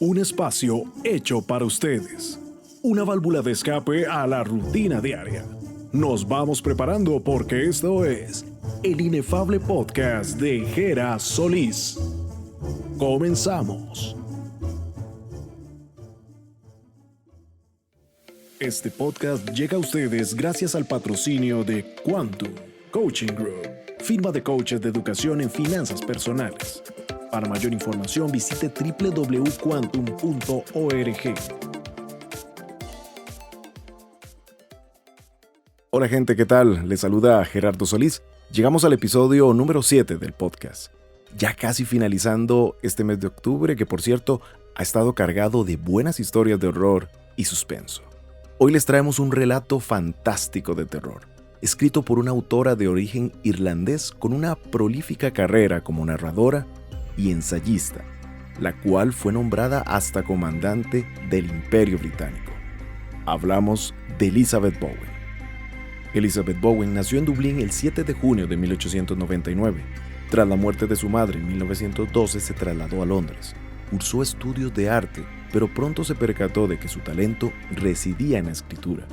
Un espacio hecho para ustedes. Una válvula de escape a la rutina diaria. Nos vamos preparando porque esto es el inefable podcast de Jera Solís. Comenzamos. Este podcast llega a ustedes gracias al patrocinio de Quantum Coaching Group, firma de coaches de educación en finanzas personales. Para mayor información visite www.quantum.org. Hola gente, ¿qué tal? Les saluda Gerardo Solís. Llegamos al episodio número 7 del podcast. Ya casi finalizando este mes de octubre, que por cierto ha estado cargado de buenas historias de horror y suspenso. Hoy les traemos un relato fantástico de terror, escrito por una autora de origen irlandés con una prolífica carrera como narradora y ensayista, la cual fue nombrada hasta comandante del Imperio Británico. Hablamos de Elizabeth Bowen. Elizabeth Bowen nació en Dublín el 7 de junio de 1899. Tras la muerte de su madre en 1912 se trasladó a Londres. Cursó estudios de arte, pero pronto se percató de que su talento residía en la escritura.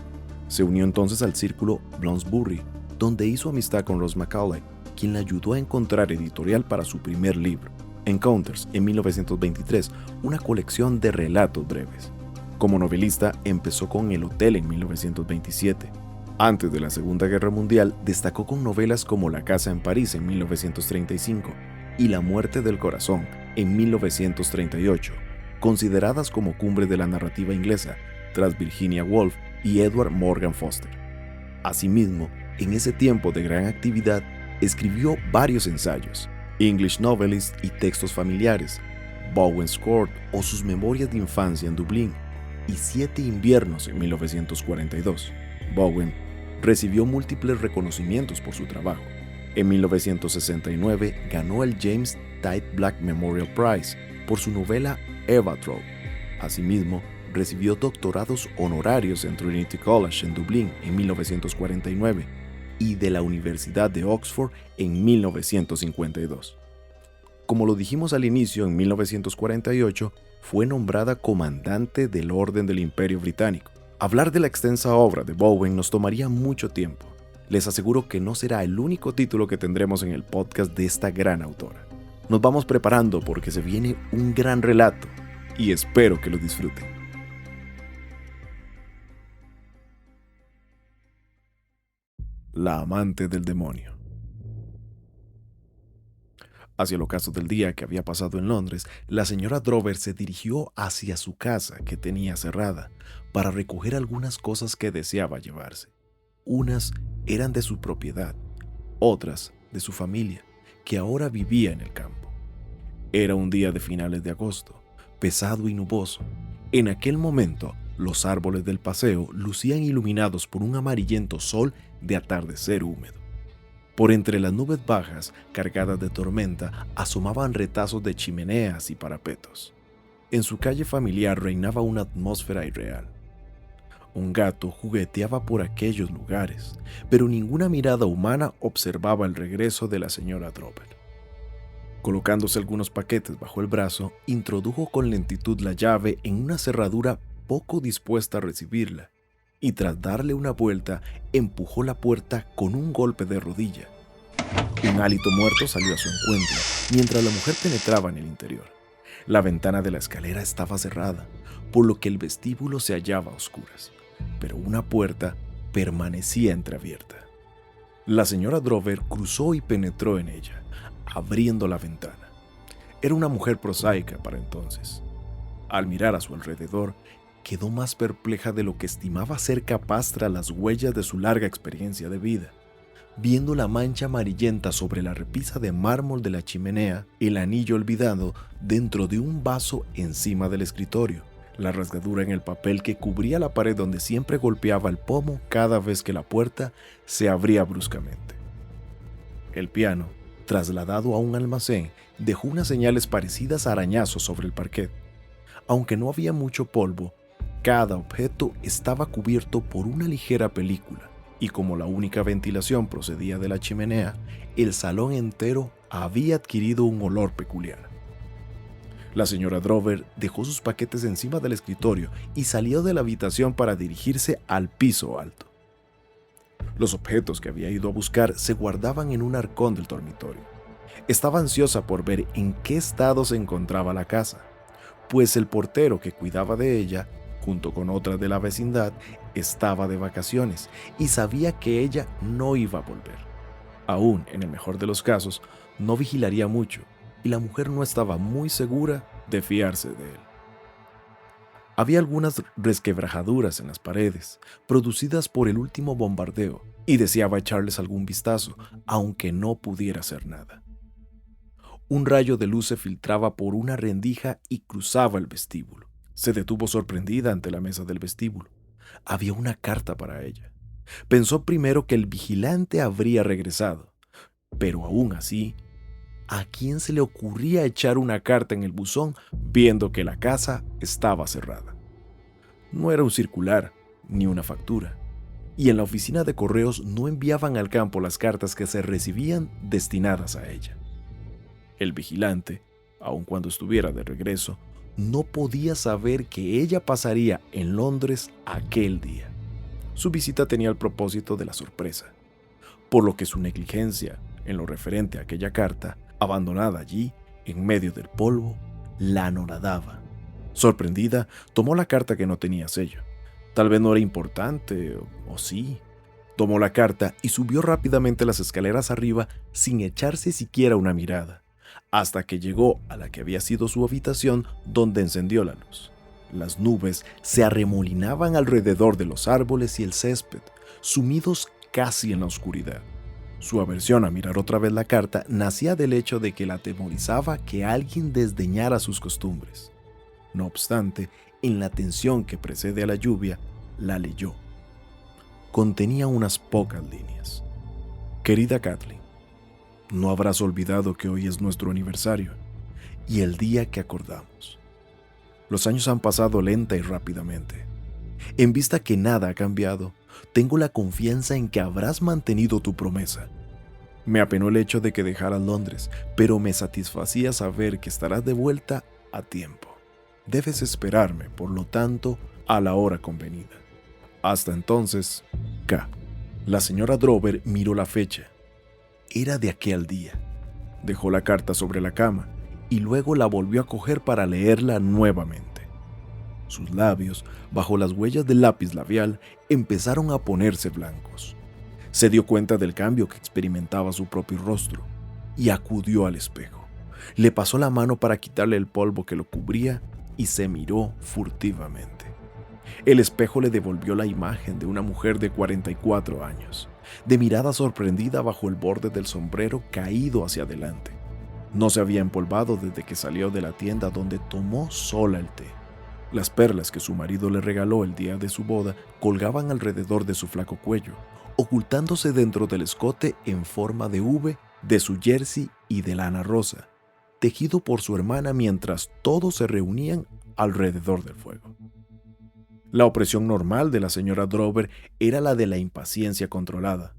Se unió entonces al círculo Bloomsbury, donde hizo amistad con Rose Macaulay, quien le ayudó a encontrar editorial para su primer libro, Encounters, en 1923, una colección de relatos breves. Como novelista, empezó con El Hotel en 1927. Antes de la Segunda Guerra Mundial, destacó con novelas como La Casa en París en 1935 y La Muerte del Corazón en 1938, consideradas como cumbre de la narrativa inglesa, tras Virginia Woolf y Edward Morgan Foster. Asimismo, en ese tiempo de gran actividad, escribió varios ensayos, English Novelist y textos familiares, Bowen's Court o sus memorias de infancia en Dublín, y 7 inviernos en 1942. Bowen recibió múltiples reconocimientos por su trabajo. En 1969 ganó el James Tite Black Memorial Prize por su novela Eva Troll. Asimismo, recibió doctorados honorarios en Trinity College en Dublín en 1949 y de la Universidad de Oxford en 1952. Como lo dijimos al inicio, en 1948 fue nombrada comandante del Orden del Imperio Británico. Hablar de la extensa obra de Bowen nos tomaría mucho tiempo. Les aseguro que no será el único título que tendremos en el podcast de esta gran autora. Nos vamos preparando porque se viene un gran relato y espero que lo disfruten. La amante del demonio. Hacia el ocaso del día que había pasado en Londres, la señora Drover se dirigió hacia su casa, que tenía cerrada, para recoger algunas cosas que deseaba llevarse. Unas eran de su propiedad, otras de su familia, que ahora vivía en el campo. Era un día de finales de agosto, pesado y nuboso. En aquel momento, los árboles del paseo lucían iluminados por un amarillento sol de atardecer húmedo. Por entre las nubes bajas, cargadas de tormenta, asomaban retazos de chimeneas y parapetos. En su calle familiar reinaba una atmósfera irreal. Un gato jugueteaba por aquellos lugares, pero ninguna mirada humana observaba el regreso de la señora Drover. Colocándose algunos paquetes bajo el brazo, introdujo con lentitud la llave en una cerradura poco dispuesta a recibirla, y tras darle una vuelta, empujó la puerta con un golpe de rodilla. Un hálito muerto salió a su encuentro, mientras la mujer penetraba en el interior. La ventana de la escalera estaba cerrada, por lo que el vestíbulo se hallaba a oscuras, pero una puerta permanecía entreabierta. La señora Drover cruzó y penetró en ella, abriendo la ventana. Era una mujer prosaica para entonces. Al mirar a su alrededor, quedó más perpleja de lo que estimaba ser capaz tras las huellas de su larga experiencia de vida. Viendo la mancha amarillenta sobre la repisa de mármol de la chimenea, el anillo olvidado dentro de un vaso encima del escritorio, la rasgadura en el papel que cubría la pared donde siempre golpeaba el pomo cada vez que la puerta se abría bruscamente. El piano, trasladado a un almacén, dejó unas señales parecidas a arañazos sobre el parquet. Aunque no había mucho polvo, cada objeto estaba cubierto por una ligera película, y como la única ventilación procedía de la chimenea, el salón entero había adquirido un olor peculiar. La señora Drover dejó sus paquetes encima del escritorio y salió de la habitación para dirigirse al piso alto. Los objetos que había ido a buscar se guardaban en un arcón del dormitorio. Estaba ansiosa por ver en qué estado se encontraba la casa, pues el portero que cuidaba de ella, junto con otra de la vecindad, estaba de vacaciones y sabía que ella no iba a volver. Aún, en el mejor de los casos, no vigilaría mucho y la mujer no estaba muy segura de fiarse de él. Había algunas resquebrajaduras en las paredes, producidas por el último bombardeo, y deseaba echarles algún vistazo, aunque no pudiera hacer nada. Un rayo de luz se filtraba por una rendija y cruzaba el vestíbulo. Se detuvo sorprendida ante la mesa del vestíbulo. Había una carta para ella. Pensó primero que el vigilante habría regresado, pero aún así, ¿a quién se le ocurría echar una carta en el buzón viendo que la casa estaba cerrada? No era un circular ni una factura, y en la oficina de correos no enviaban al campo las cartas que se recibían destinadas a ella. El vigilante, aun cuando estuviera de regreso, no podía saber que ella pasaría en Londres aquel día. Su visita tenía el propósito de la sorpresa, por lo que su negligencia en lo referente a aquella carta, abandonada allí, en medio del polvo, la anonadaba. Sorprendida, tomó la carta que no tenía sello. Tal vez no era importante, o sí. Tomó la carta y subió rápidamente las escaleras arriba sin echarse siquiera una mirada, hasta que llegó a la que había sido su habitación, donde encendió la luz. Las nubes se arremolinaban alrededor de los árboles y el césped, sumidos casi en la oscuridad. Su aversión a mirar otra vez la carta nacía del hecho de que la atemorizaba que alguien desdeñara sus costumbres. No obstante, en la tensión que precede a la lluvia, la leyó. Contenía unas pocas líneas. Querida Kathleen, no habrás olvidado que hoy es nuestro aniversario y el día que acordamos. Los años han pasado lenta y rápidamente. En vista que nada ha cambiado, tengo la confianza en que habrás mantenido tu promesa. Me apenó el hecho de que dejaras Londres, pero me satisfacía saber que estarás de vuelta a tiempo. Debes esperarme, por lo tanto, a la hora convenida. Hasta entonces, K. La señora Drover miró la fecha. Era de aquel día. Dejó la carta sobre la cama y luego la volvió a coger para leerla nuevamente. Sus labios, bajo las huellas del lápiz labial, empezaron a ponerse blancos. Se dio cuenta del cambio que experimentaba su propio rostro y acudió al espejo. Le pasó la mano para quitarle el polvo que lo cubría y se miró furtivamente. El espejo le devolvió la imagen de una mujer de 44 años, de mirada sorprendida bajo el borde del sombrero caído hacia adelante. No se había empolvado desde que salió de la tienda donde tomó sola el té. Las perlas que su marido le regaló el día de su boda colgaban alrededor de su flaco cuello, ocultándose dentro del escote en forma de V de su jersey y de lana rosa, tejido por su hermana mientras todos se reunían alrededor del fuego. La opresión normal de la señora Drover era la de la impaciencia controlada,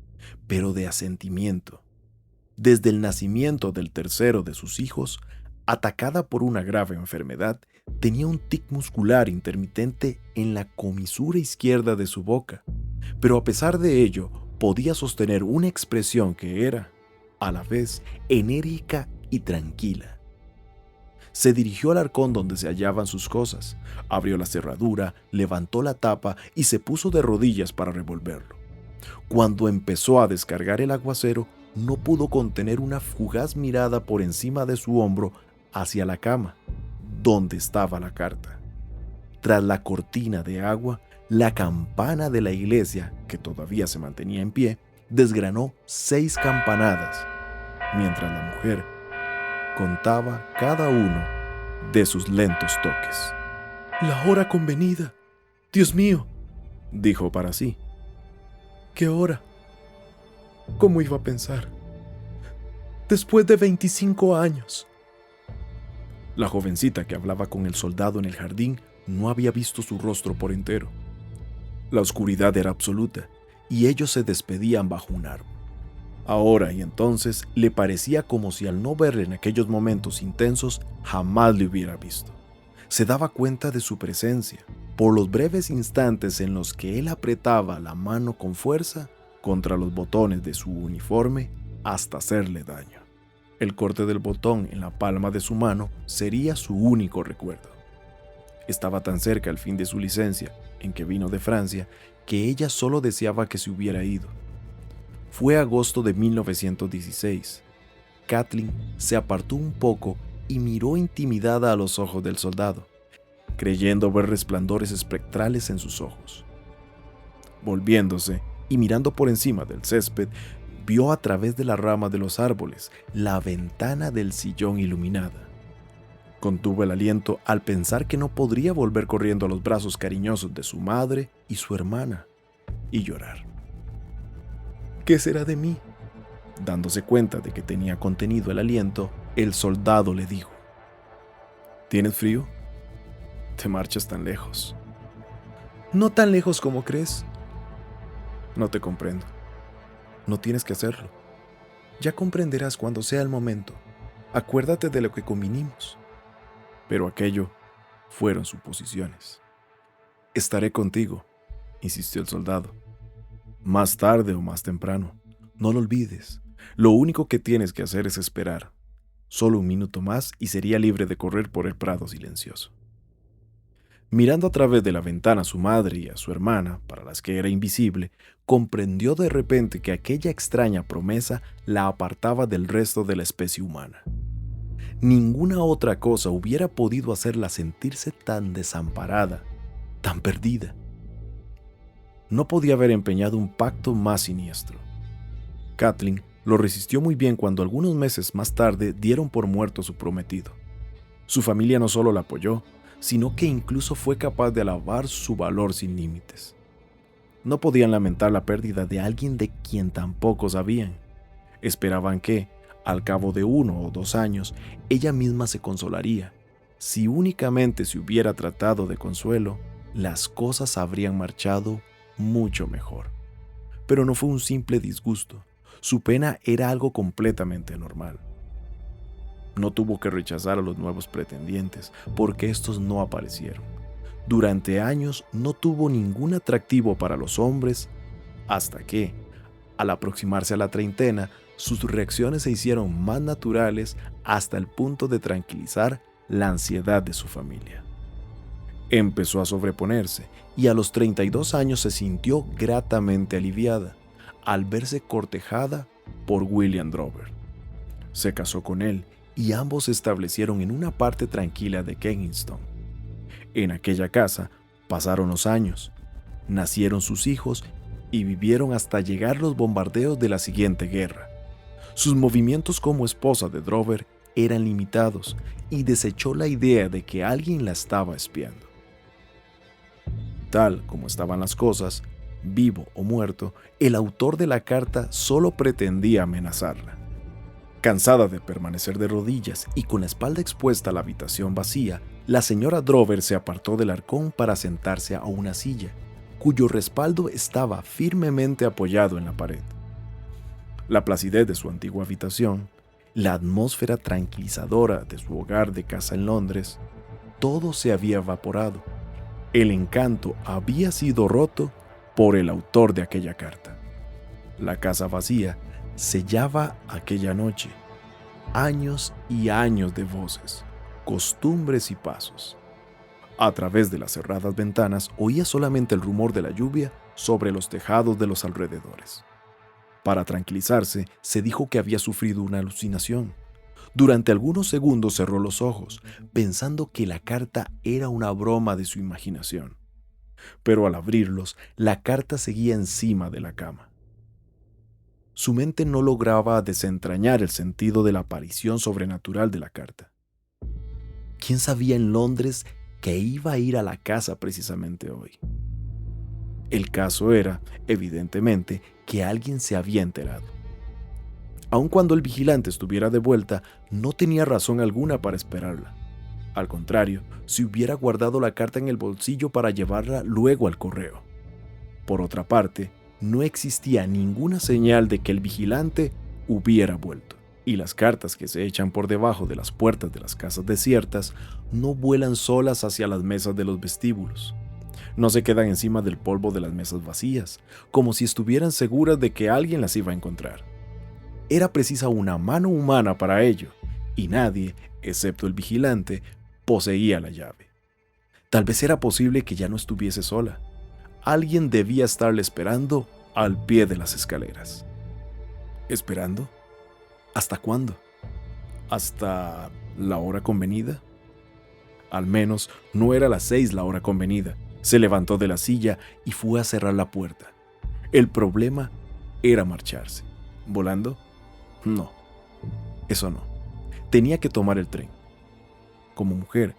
pero de asentimiento. Desde el nacimiento del tercero de sus hijos, atacada por una grave enfermedad, tenía un tic muscular intermitente en la comisura izquierda de su boca, pero a pesar de ello podía sostener una expresión que era, a la vez, enérgica y tranquila. Se dirigió al arcón donde se hallaban sus cosas, abrió la cerradura, levantó la tapa y se puso de rodillas para revolverlo. Cuando empezó a descargar el aguacero, no pudo contener una fugaz mirada por encima de su hombro hacia la cama, donde estaba la carta. Tras la cortina de agua, la campana de la iglesia, que todavía se mantenía en pie, desgranó 6 campanadas, mientras la mujer contaba cada uno de sus lentos toques. «La hora convenida. Dios mío», dijo para sí. «¿Qué hora? ¿Cómo iba a pensar? Después de 25 años». La jovencita que hablaba con el soldado en el jardín no había visto su rostro por entero. La oscuridad era absoluta y ellos se despedían bajo un árbol. Ahora y entonces le parecía como si al no verle en aquellos momentos intensos jamás le hubiera visto. Se daba cuenta de su presencia por los breves instantes en los que él apretaba la mano con fuerza contra los botones de su uniforme hasta hacerle daño. El corte del botón en la palma de su mano sería su único recuerdo. Estaba tan cerca al fin de su licencia, en que vino de Francia, que ella solo deseaba que se hubiera ido. Fue agosto de 1916. Kathleen se apartó un poco y miró intimidada a los ojos del soldado, creyendo ver resplandores espectrales en sus ojos. Volviéndose y mirando por encima del césped, vio a través de las ramas de los árboles la ventana del sillón iluminada. Contuvo el aliento al pensar que no podría volver corriendo a los brazos cariñosos de su madre y su hermana y llorar. ¿Qué será de mí? Dándose cuenta de que tenía contenido el aliento, el soldado le dijo: ¿Tienes frío? Te marchas tan lejos. No tan lejos como crees. No te comprendo. No tienes que hacerlo. Ya comprenderás cuando sea el momento. Acuérdate de lo que convinimos. Pero aquello fueron suposiciones. Estaré contigo, insistió el soldado. Más tarde o más temprano. No lo olvides. Lo único que tienes que hacer es esperar. Solo un minuto más y sería libre de correr por el prado silencioso. Mirando a través de la ventana a su madre y a su hermana, para las que era invisible, comprendió de repente que aquella extraña promesa la apartaba del resto de la especie humana. Ninguna otra cosa hubiera podido hacerla sentirse tan desamparada, tan perdida. No podía haber empeñado un pacto más siniestro. Kathleen lo resistió muy bien cuando algunos meses más tarde dieron por muerto a su prometido. Su familia no solo la apoyó, sino que incluso fue capaz de alabar su valor sin límites. No podían lamentar la pérdida de alguien de quien tampoco sabían. Esperaban que, al cabo de 1 o 2 años, ella misma se consolaría. Si únicamente se hubiera tratado de consuelo, las cosas habrían marchado mucho mejor. Pero no fue un simple disgusto. Su pena era algo completamente normal. No tuvo que rechazar a los nuevos pretendientes, porque estos no aparecieron. Durante años no tuvo ningún atractivo para los hombres, hasta que, al aproximarse a la treintena, sus reacciones se hicieron más naturales hasta el punto de tranquilizar la ansiedad de su familia. Empezó a sobreponerse y a los 32 años se sintió gratamente aliviada al verse cortejada por William Drover. Se casó con él y ambos se establecieron en una parte tranquila de Kensington. En aquella casa pasaron los años, nacieron sus hijos y vivieron hasta llegar los bombardeos de la siguiente guerra. Sus movimientos como esposa de Drover eran limitados y desechó la idea de que alguien la estaba espiando. Tal como estaban las cosas, vivo o muerto, el autor de la carta solo pretendía amenazarla. Cansada de permanecer de rodillas y con la espalda expuesta a la habitación vacía, la señora Drover se apartó del arcón para sentarse a una silla, cuyo respaldo estaba firmemente apoyado en la pared. La placidez de su antigua habitación, la atmósfera tranquilizadora de su hogar de casa en Londres, todo se había evaporado. El encanto había sido roto por el autor de aquella carta. La casa vacía sellaba aquella noche años y años de voces, costumbres y pasos. A través de las cerradas ventanas oía solamente el rumor de la lluvia sobre los tejados de los alrededores. Para tranquilizarse, se dijo que había sufrido una alucinación. Durante algunos segundos cerró los ojos, pensando que la carta era una broma de su imaginación. Pero al abrirlos, la carta seguía encima de la cama. Su mente no lograba desentrañar el sentido de la aparición sobrenatural de la carta. ¿Quién sabía en Londres que iba a ir a la casa precisamente hoy? El caso era, evidentemente, que alguien se había enterado. Aun cuando el vigilante estuviera de vuelta, no tenía razón alguna para esperarla. Al contrario, se hubiera guardado la carta en el bolsillo para llevarla luego al correo. Por otra parte, no existía ninguna señal de que el vigilante hubiera vuelto. Y las cartas que se echan por debajo de las puertas de las casas desiertas no vuelan solas hacia las mesas de los vestíbulos. No se quedan encima del polvo de las mesas vacías, como si estuvieran seguras de que alguien las iba a encontrar. Era precisa una mano humana para ello, y nadie, excepto el vigilante, poseía la llave. Tal vez era posible que ya no estuviese sola. Alguien debía estarle esperando al pie de las escaleras. ¿Esperando? ¿Hasta cuándo? ¿Hasta la hora convenida? Al menos no era las 6 la hora convenida. Se levantó de la silla y fue a cerrar la puerta. El problema era marcharse. ¿Volando? No, eso no. Tenía que tomar el tren. Como mujer,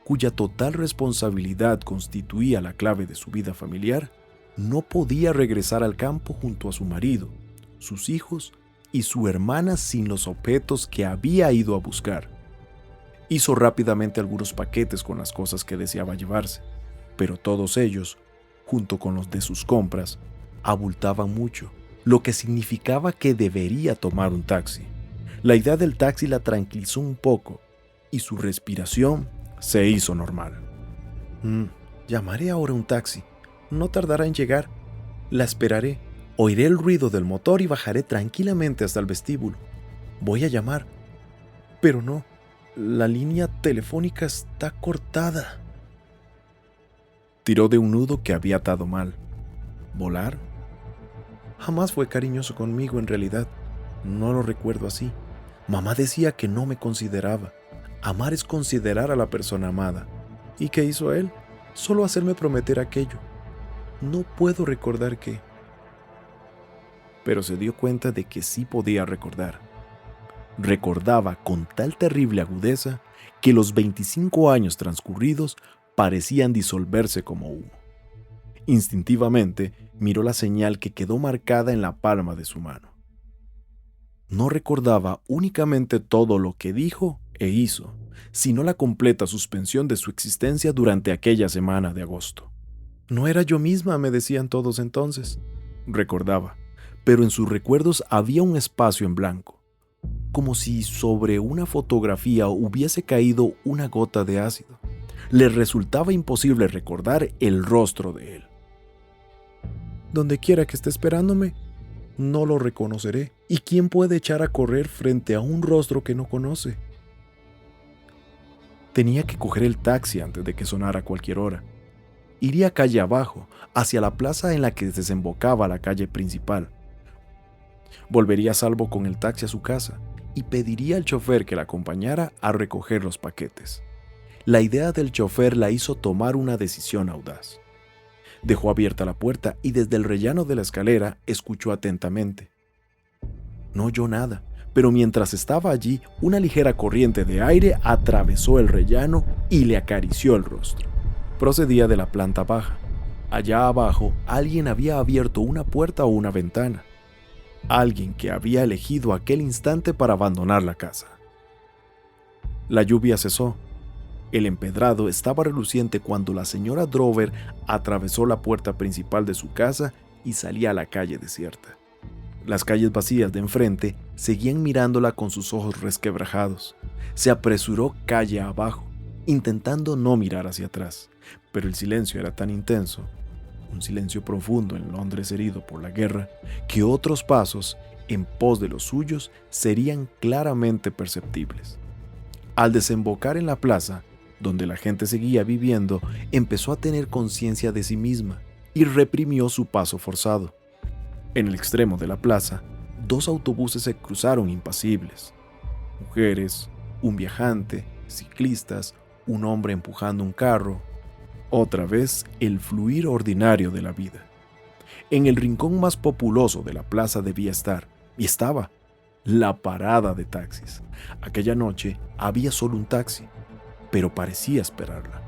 cuya total responsabilidad constituía la clave de su vida familiar, no podía regresar al campo junto a su marido, sus hijos y su hermana sin los objetos que había ido a buscar. Hizo rápidamente algunos paquetes con las cosas que deseaba llevarse, pero todos ellos, junto con los de sus compras, abultaban mucho, lo que significaba que debería tomar un taxi. La idea del taxi la tranquilizó un poco y su respiración se hizo normal. Llamaré ahora un taxi. No tardará en llegar. La esperaré. Oiré el ruido del motor y bajaré tranquilamente hasta el vestíbulo. Voy a llamar. Pero no, la línea telefónica está cortada. Tiró de un nudo que había atado mal. ¿Volar? Jamás fue cariñoso conmigo en realidad. No lo recuerdo así. Mamá decía que no me consideraba. Amar es considerar a la persona amada. ¿Y qué hizo él? Solo hacerme prometer aquello. No puedo recordar qué. Pero se dio cuenta de que sí podía recordar. Recordaba con tal terrible agudeza que los 25 años transcurridos parecían disolverse como humo. Instintivamente miró la señal que quedó marcada en la palma de su mano. No recordaba únicamente todo lo que dijo e hizo, sino la completa suspensión de su existencia durante aquella semana de agosto. No era yo misma, me decían todos entonces. Recordaba, pero en sus recuerdos había un espacio en blanco, como si sobre una fotografía hubiese caído una gota de ácido. Le resultaba imposible recordar el rostro de él. Donde quiera que esté esperándome, no lo reconoceré. ¿Y quién puede echar a correr frente a un rostro que no conoce? Tenía que coger el taxi antes de que sonara cualquier hora. Iría calle abajo, hacia la plaza en la que desembocaba la calle principal. Volvería a salvo con el taxi a su casa y pediría al chofer que la acompañara a recoger los paquetes. La idea del chofer la hizo tomar una decisión audaz. Dejó abierta la puerta y desde el rellano de la escalera escuchó atentamente. No oyó nada, pero mientras estaba allí, una ligera corriente de aire atravesó el rellano y le acarició el rostro. Procedía de la planta baja. Allá abajo, alguien había abierto una puerta o una ventana. Alguien que había elegido aquel instante para abandonar la casa. La lluvia cesó. El empedrado estaba reluciente cuando la señora Drover atravesó la puerta principal de su casa y salía a la calle desierta. Las calles vacías de enfrente seguían mirándola con sus ojos resquebrajados. Se apresuró calle abajo, intentando no mirar hacia atrás, pero el silencio era tan intenso, un silencio profundo en Londres herido por la guerra, que otros pasos en pos de los suyos serían claramente perceptibles. Al desembocar en la plaza, donde la gente seguía viviendo, empezó a tener conciencia de sí misma y reprimió su paso forzado. En el extremo de la plaza, 2 autobuses se cruzaron impasibles. Mujeres, un viajante, ciclistas, un hombre empujando un carro. Otra vez, el fluir ordinario de la vida. En el rincón más populoso de la plaza debía estar, y estaba, la parada de taxis. Aquella noche había solo un taxi, pero parecía esperarla.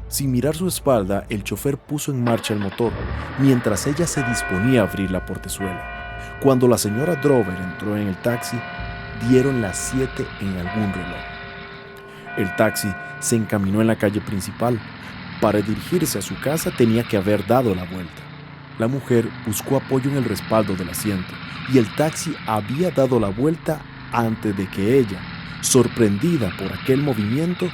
Sin mirar su espalda, el chofer puso en marcha el motor, mientras ella se disponía a abrir la portezuela. Cuando la señora Drover entró en el taxi, dieron las 7 en algún reloj. El taxi se encaminó en la calle principal. Para dirigirse a su casa tenía que haber dado la vuelta. La mujer buscó apoyo en el respaldo del asiento y el taxi había dado la vuelta antes de que ella, sorprendida por aquel movimiento,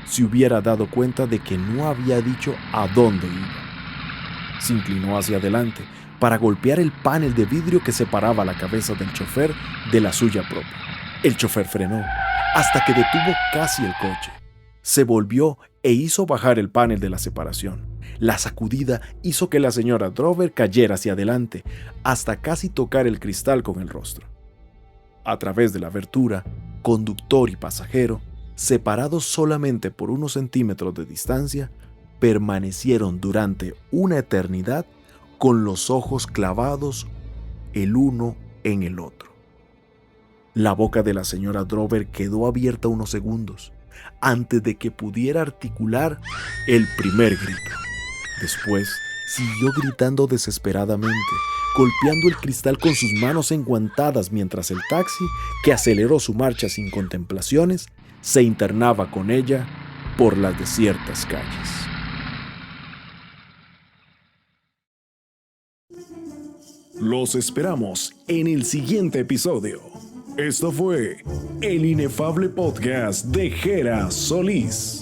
se hubiera dado cuenta de que no había dicho a dónde iba. Se inclinó hacia adelante para golpear el panel de vidrio que separaba la cabeza del chofer de la suya propia. El chofer frenó hasta que detuvo casi el coche. Se volvió e hizo bajar el panel de la separación. La sacudida hizo que la señora Drover cayera hacia adelante hasta casi tocar el cristal con el rostro. A través de la abertura, conductor y pasajero, separados solamente por unos centímetros de distancia, permanecieron durante una eternidad con los ojos clavados el uno en el otro. La boca de la señora Drover quedó abierta unos segundos antes de que pudiera articular el primer grito. Después, siguió gritando desesperadamente, golpeando el cristal con sus manos enguantadas mientras el taxi, que aceleró su marcha sin contemplaciones, se internaba con ella por las desiertas calles. Los esperamos en el siguiente episodio. Esto fue el inefable podcast de Gera Solís.